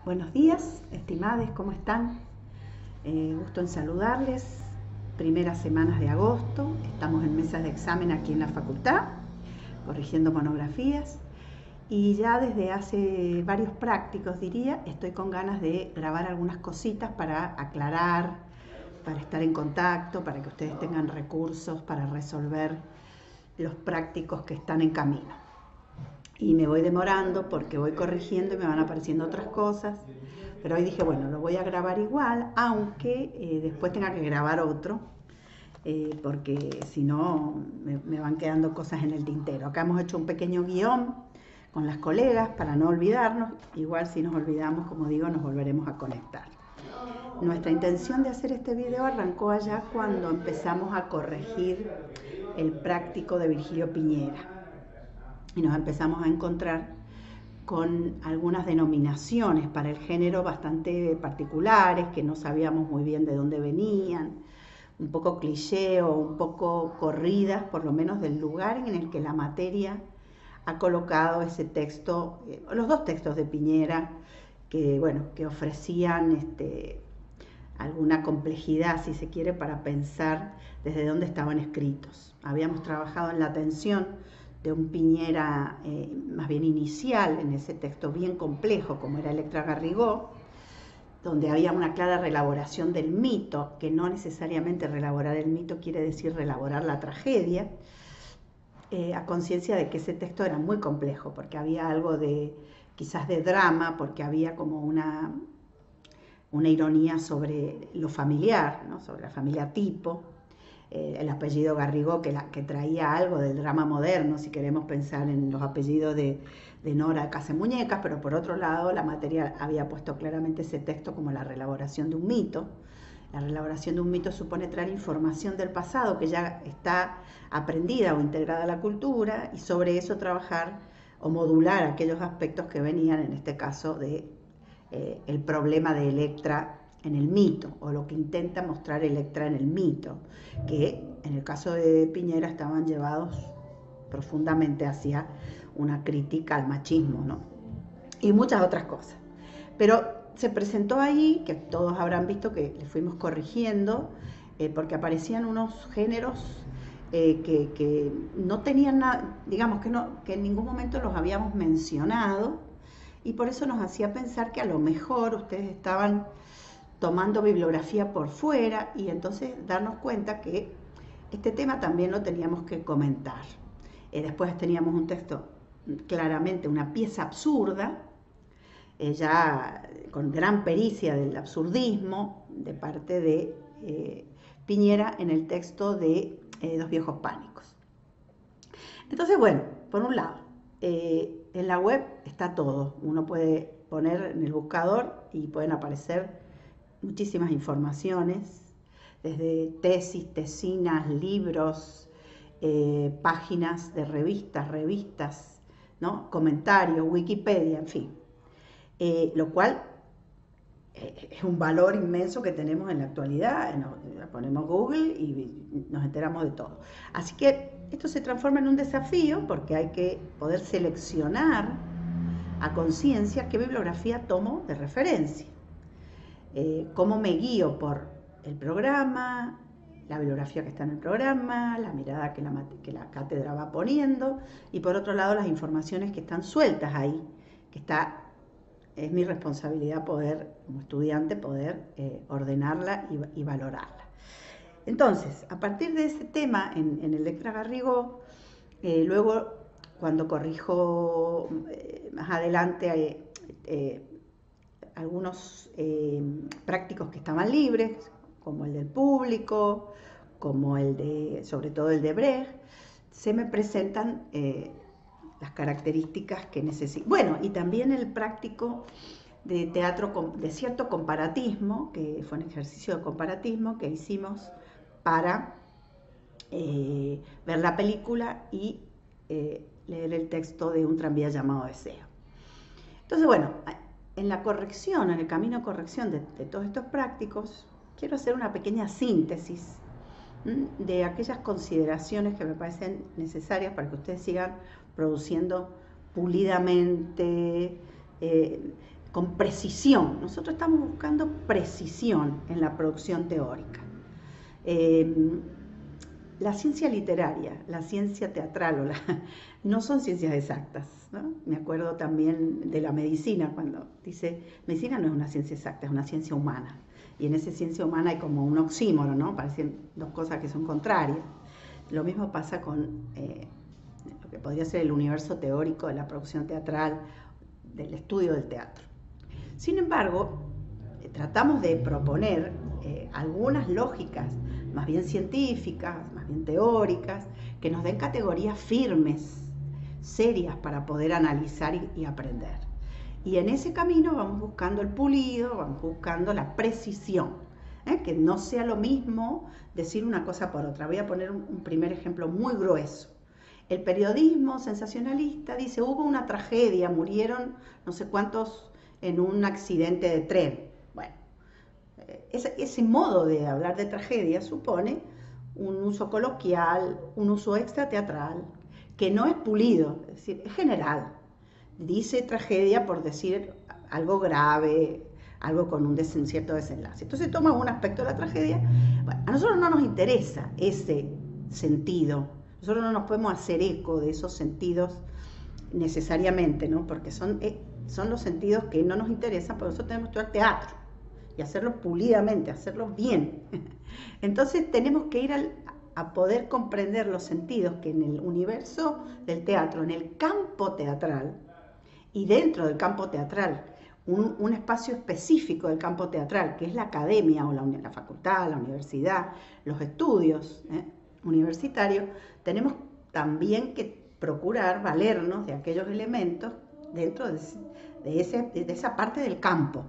Buenos días, estimades, ¿cómo están? Gusto en saludarles. Primeras semanas de agosto, estamos en mesas de examen aquí en la facultad, corrigiendo monografías. Y ya desde hace varios prácticos, diría, estoy con ganas de grabar algunas cositas para aclarar, para estar en contacto, para que ustedes tengan recursos para resolver los prácticos que están en camino. Y me voy demorando porque voy corrigiendo y me van apareciendo otras cosas. Pero hoy dije, bueno, lo voy a grabar igual, aunque después tenga que grabar otro, porque si no me van quedando cosas en el tintero. Acá hemos hecho un pequeño guión con las colegas para no olvidarnos. Igual si nos olvidamos, como digo, nos volveremos a conectar. Nuestra intención de hacer este video arrancó allá cuando empezamos a corregir el práctico de Virgilio Piñera. Y nos empezamos a encontrar con algunas denominaciones para el género bastante particulares, que no sabíamos muy bien de dónde venían, un poco cliché o un poco corridas, por lo menos del lugar en el que la materia ha colocado ese texto, los dos textos de Piñera, que, bueno, que ofrecían alguna complejidad, si se quiere, para pensar desde dónde estaban escritos. Habíamos trabajado en la atención de un Piñera más bien inicial, en ese texto bien complejo como era Electra Garrigó, donde había una clara reelaboración del mito, que no necesariamente reelaborar el mito quiere decir reelaborar la tragedia, a conciencia de que ese texto era muy complejo, porque había algo de quizás de drama, porque había como una ironía sobre lo familiar, ¿no? Sobre la familia tipo, el apellido Garrigó que traía algo del drama moderno, si queremos pensar en los apellidos de Nora Casemuñecas, pero por otro lado la materia había puesto claramente ese texto como la reelaboración de un mito. La reelaboración de un mito supone traer información del pasado que ya está aprendida o integrada a la cultura y sobre eso trabajar o modular aquellos aspectos que venían, en este caso, de el problema de Electra en el mito, o lo que intenta mostrar Electra en el mito, que en el caso de Piñera estaban llevados profundamente hacia una crítica al machismo, ¿no? Y muchas otras cosas. Pero se presentó ahí, que todos habrán visto que le fuimos corrigiendo, porque aparecían unos géneros que no tenían nada, digamos que en ningún momento los habíamos mencionado, y por eso nos hacía pensar que a lo mejor ustedes estaban tomando bibliografía por fuera y entonces darnos cuenta que este tema también lo teníamos que comentar. Después teníamos un texto, claramente una pieza absurda, ya con gran pericia del absurdismo de parte de Piñera en el texto de Dos viejos pánicos. Entonces, bueno, por un lado, en la web está todo. Uno puede poner en el buscador y pueden aparecer muchísimas informaciones, desde tesis, tesinas, libros, páginas de revistas, ¿no? Comentarios, Wikipedia, en fin. Lo cual es un valor inmenso que tenemos en la actualidad. Ponemos Google y nos enteramos de todo. Así que esto se transforma en un desafío porque hay que poder seleccionar a conciencia qué bibliografía tomo de referencia. Cómo me guío por el programa, la bibliografía que está en el programa, la mirada que la cátedra va poniendo, y por otro lado las informaciones que están sueltas ahí, que es mi responsabilidad poder, como estudiante, poder ordenarla y valorarla. Entonces, a partir de ese tema en Electra Garrigó, luego cuando corrijo más adelante algunos prácticos que estaban libres, como el del público, como sobre todo el de Brecht, se me presentan las características que necesito. Bueno, y también el práctico de teatro de cierto comparatismo, que fue un ejercicio de comparatismo que hicimos para ver la película y leer el texto de Un tranvía llamado Deseo. Entonces, bueno, en la corrección, en el camino de corrección de todos estos prácticos, quiero hacer una pequeña síntesis de aquellas consideraciones que me parecen necesarias para que ustedes sigan produciendo pulidamente, con precisión. Nosotros estamos buscando precisión en la producción teórica. La ciencia literaria, la ciencia teatral, no son ciencias exactas, ¿no? Me acuerdo también de la medicina, cuando dice, medicina no es una ciencia exacta, es una ciencia humana. Y en esa ciencia humana hay como un oxímoron, ¿no? Parecen dos cosas que son contrarias. Lo mismo pasa con lo que podría ser el universo teórico de la producción teatral, del estudio del teatro. Sin embargo, tratamos de proponer algunas lógicas más bien científicas, más bien teóricas, que nos den categorías firmes, serias para poder analizar y aprender. Y en ese camino vamos buscando el pulido, vamos buscando la precisión, que no sea lo mismo decir una cosa por otra. Voy a poner un primer ejemplo muy grueso. El periodismo sensacionalista dice, hubo una tragedia, murieron no sé cuántos en un accidente de tren. Bueno, ese modo de hablar de tragedia supone un uso coloquial, un uso extrateatral, que no es pulido, es decir, es general. Dice tragedia por decir algo grave, algo con un cierto desenlace. Entonces toma un aspecto de la tragedia. Bueno, a nosotros no nos interesa ese sentido. Nosotros no nos podemos hacer eco de esos sentidos necesariamente, ¿no? Porque son los sentidos que no nos interesan, porque nosotros tenemos que estudiar teatro y hacerlo pulidamente, hacerlo bien. Entonces tenemos que ir a poder comprender los sentidos que en el universo del teatro, en el campo teatral, y dentro del campo teatral, un espacio específico del campo teatral, que es la academia o la facultad, la universidad, los estudios universitarios, tenemos también que procurar valernos de aquellos elementos dentro de esa parte del campo.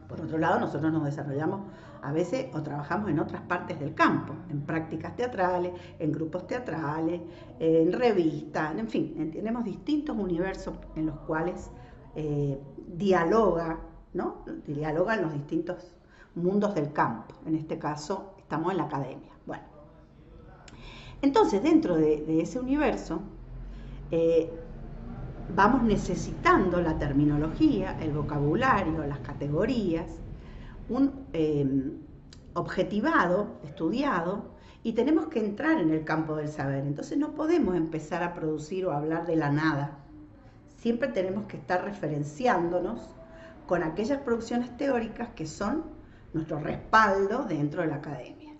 Por otro lado, nosotros nos desarrollamos a veces o trabajamos en otras partes del campo, en prácticas teatrales, en grupos teatrales, en revistas, en fin, tenemos distintos universos en los cuales dialogan los distintos mundos del campo. En este caso, estamos en la academia. Bueno, entonces, dentro de ese universo, vamos necesitando la terminología, el vocabulario, las categorías, objetivado, estudiado, y tenemos que entrar en el campo del saber. Entonces no podemos empezar a producir o a hablar de la nada. Siempre tenemos que estar referenciándonos con aquellas producciones teóricas que son nuestro respaldo dentro de la academia.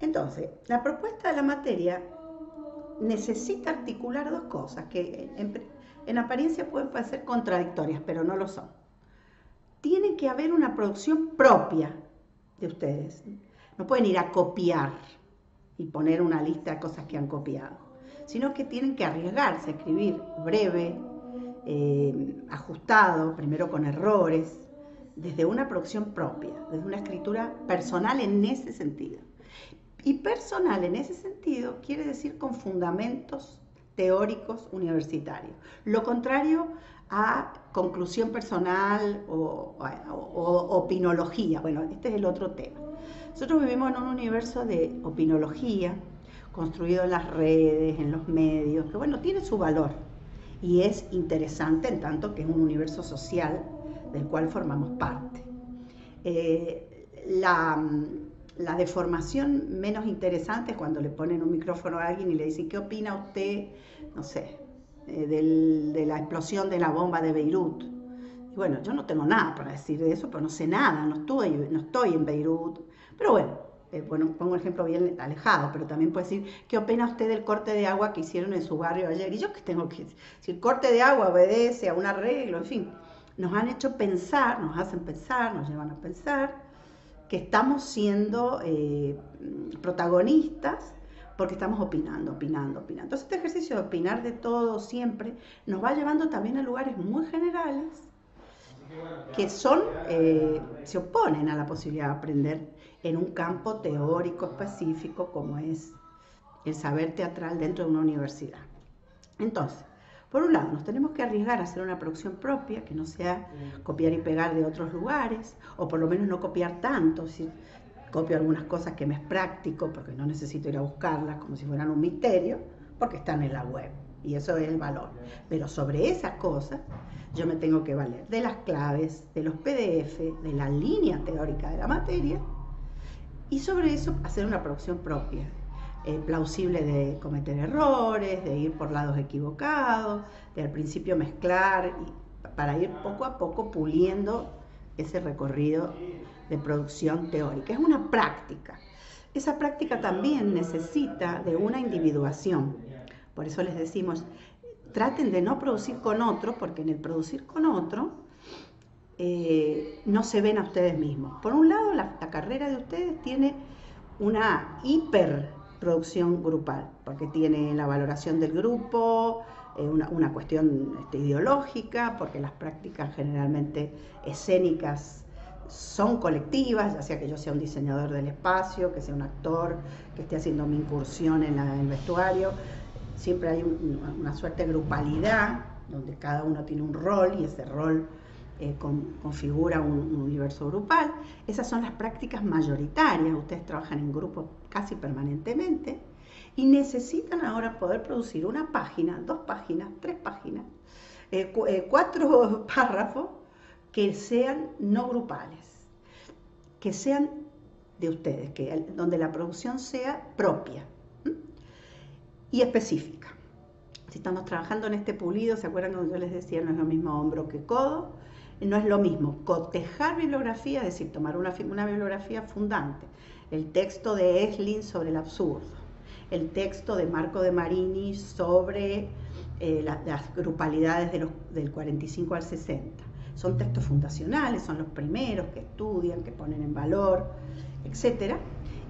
Entonces, la propuesta de la materia necesita articular dos cosas que en apariencia pueden parecer contradictorias, pero no lo son. Tiene que haber una producción propia de ustedes. No pueden ir a copiar y poner una lista de cosas que han copiado, sino que tienen que arriesgarse a escribir breve, ajustado, primero con errores, desde una producción propia, desde una escritura personal en ese sentido. Y personal en ese sentido quiere decir con fundamentos teóricos universitarios. Lo contrario a conclusión personal o opinología. Bueno, este es el otro tema. Nosotros vivimos en un universo de opinología construido en las redes, en los medios, que bueno, tiene su valor y es interesante en tanto que es un universo social del cual formamos parte. La deformación menos interesante es cuando le ponen un micrófono a alguien y le dicen, ¿qué opina usted, no sé, de la explosión de la bomba de Beirut? Y bueno, yo no tengo nada para decir de eso, pero no sé nada, no estoy en Beirut. Pero bueno, pongo un ejemplo bien alejado, pero también puede decir, ¿qué opina usted del corte de agua que hicieron en su barrio ayer? Y yo qué tengo que decir, si el corte de agua obedece a un arreglo, en fin, nos han hecho pensar, nos hacen pensar, nos llevan a pensar que estamos siendo protagonistas porque estamos opinando. Entonces este ejercicio de opinar de todo siempre nos va llevando también a lugares muy generales que se oponen a la posibilidad de aprender en un campo teórico específico como es el saber teatral dentro de una universidad. Entonces, por un lado, nos tenemos que arriesgar a hacer una producción propia, que no sea copiar y pegar de otros lugares, o por lo menos no copiar tanto, si copio algunas cosas que me es práctico, porque no necesito ir a buscarlas como si fueran un misterio, porque están en la web, y eso es el valor. Pero sobre esas cosas yo me tengo que valer de las claves, de los PDF, de la línea teórica de la materia, y sobre eso hacer una producción propia, plausible de cometer errores, de ir por lados equivocados, de al principio mezclar, para ir poco a poco puliendo ese recorrido de producción teórica. Es una práctica. Esa práctica también necesita de una individuación. Por eso les decimos, traten de no producir con otro, porque en el producir con otro no se ven a ustedes mismos. Por un lado, la carrera de ustedes tiene una hiperproducción grupal, porque tiene la valoración del grupo, una cuestión ideológica, porque las prácticas generalmente escénicas son colectivas, ya sea que yo sea un diseñador del espacio, que sea un actor, que esté haciendo mi incursión en el vestuario. Siempre hay una suerte de grupalidad, donde cada uno tiene un rol y ese rol configura un universo grupal. Esas son las prácticas mayoritarias. Ustedes trabajan en grupos casi permanentemente y necesitan ahora poder producir una página, 2 páginas, 3 páginas, 4 párrafos que sean no grupales, que sean de ustedes, donde la producción sea propia y específica. Si estamos trabajando en este pulido, ¿se acuerdan cuando yo les decía no es lo mismo hombro que codo? No es lo mismo cotejar bibliografía, es decir, tomar una bibliografía fundante, el texto de Esslin sobre el absurdo, el texto de Marco de Marini sobre las grupalidades del 45 al 60. Son textos fundacionales, son los primeros que estudian, que ponen en valor, etc.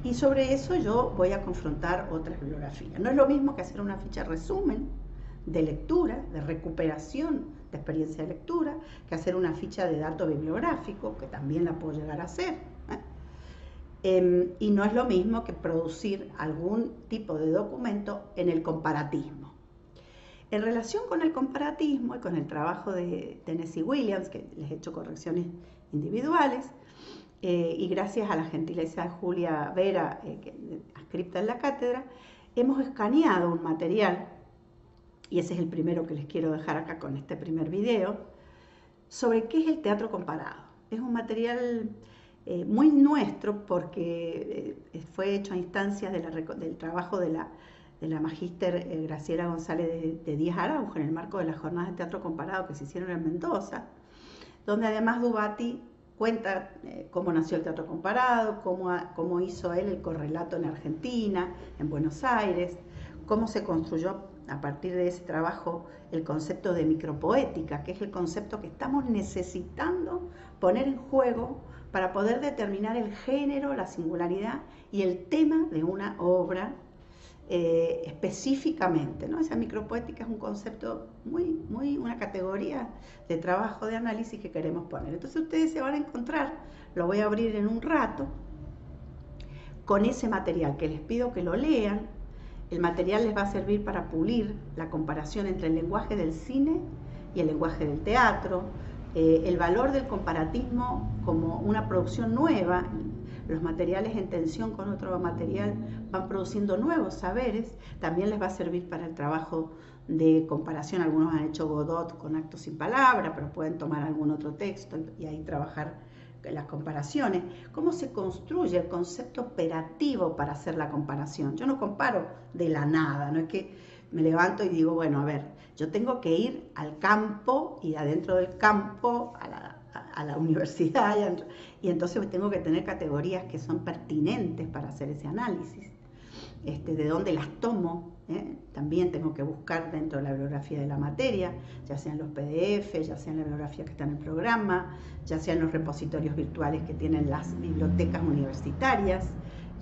Y sobre eso yo voy a confrontar otras bibliografías. No es lo mismo que hacer una ficha resumen de lectura, de recuperación de experiencia de lectura, que hacer una ficha de dato bibliográfico, que también la puedo llegar a hacer. Y no es lo mismo que producir algún tipo de documento en el comparatismo. En relación con el comparatismo y con el trabajo de Tennessee Williams, que les he hecho correcciones individuales, y gracias a la gentileza de Julia Vera, adscripta en la cátedra, hemos escaneado un material, y ese es el primero que les quiero dejar acá con este primer video, sobre qué es el teatro comparado. Es un material muy nuestro porque fue hecho a instancias del trabajo de la magíster Graciela González de Díaz Araujo en el marco de las jornadas de teatro comparado que se hicieron en Mendoza, donde además Dubati cuenta cómo nació el teatro comparado, cómo hizo él el correlato en Argentina, en Buenos Aires, cómo se construyó a partir de ese trabajo el concepto de micropoética, que es el concepto que estamos necesitando poner en juego para poder determinar el género, la singularidad y el tema de una obra específicamente, ¿no? Esa micropoética es un concepto una categoría de trabajo de análisis que queremos poner. Entonces ustedes se van a encontrar, lo voy a abrir en un rato, con ese material que les pido que lo lean. El material les va a servir para pulir la comparación entre el lenguaje del cine y el lenguaje del teatro, el valor del comparatismo como una producción nueva. Los materiales en tensión con otro material van produciendo nuevos saberes. También les va a servir para el trabajo de comparación. Algunos han hecho Godot con Actos sin palabra, pero pueden tomar algún otro texto y ahí trabajar las comparaciones. ¿Cómo se construye el concepto operativo para hacer la comparación? Yo no comparo de la nada, no es que me levanto y digo, bueno, a ver, yo tengo que ir al campo y adentro del campo a la universidad y entonces tengo que tener categorías que son pertinentes para hacer ese análisis. De dónde las tomo, también tengo que buscar dentro de la bibliografía de la materia, ya sean los PDF, ya sea en la bibliografía que está en el programa, ya sean los repositorios virtuales que tienen las bibliotecas universitarias,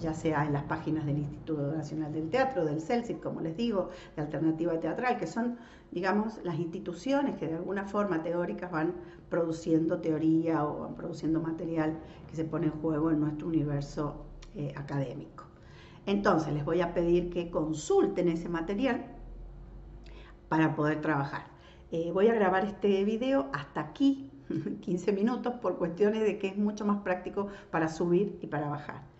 ya sea en las páginas del Instituto Nacional del Teatro, del CELSIT, como les digo, de Alternativa Teatral, que son, digamos, las instituciones que de alguna forma teóricas van produciendo teoría o van produciendo material que se pone en juego en nuestro universo académico. Entonces les voy a pedir que consulten ese material para poder trabajar. Voy a grabar este video hasta aquí, 15 minutos, por cuestiones de que es mucho más práctico para subir y para bajar.